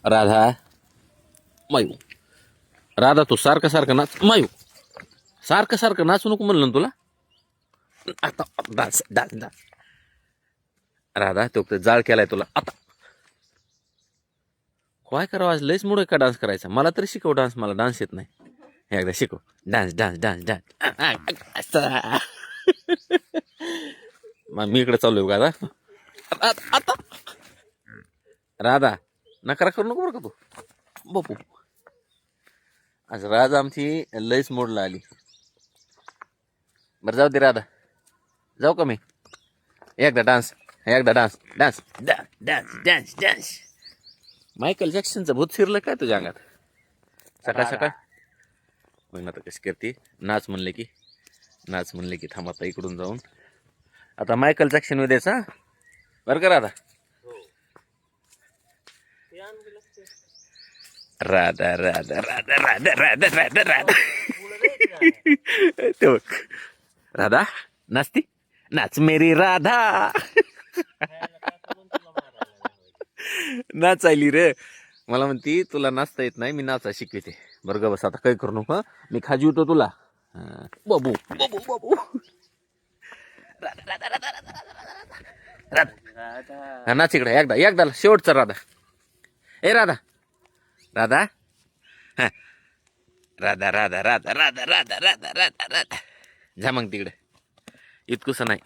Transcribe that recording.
राधा मायू, राधा तू सारखं सारखं नाच मायू, सारखं सारखं नाचू नको म्हणलं ना तुला. आता डान्स डान्स डान्स. राधा तो जाळ केलाय तुला आता. काय करावं आज लयच मूड आहे का डान्स करायचा. मला तरी शिकव डान्स, मला डान्स येत नाही. एकदा शिकव डान्स डान्स डान्स डान्स. मग मी इकडे चाललोय का आता आता. राधा नकरा करू नको बरं का तू बापू. आज राधा आमची लयच मोडला आली. बरं जाऊ दे राधा, जाऊ का मी. एकदा dance dance dance dance dance dance. Michael जॅक्सनचं भूत शिरलं काय तुझ्या अंगात सकाळ सकाळ. मग आता कशी करते नाच म्हणले की थांब आता इकडून जाऊन आता मायकल जॅक्सन द्यायचा बरं का राधा. राधा राधा राधा राधा राधा राधा राधा. ते बघ राधा नाचती, नाच मेरी राधा. नाचायली रे. मला म्हणती तुला नाचता येत नाही, मी नाचा शिकविते. बरं ग बस आता काय करू नको, मी खाजी होतो तुला. बाबू बाबू बाबू. राधा राधा राधा राधा राधा. नाच इकडे एकदा एकदा शेवटचा राधा. ए राधा राधा हा. राधा राधा राधा राधा राधा राधा राधा राधा. जा मग तिकडे, इतकुसं नाही.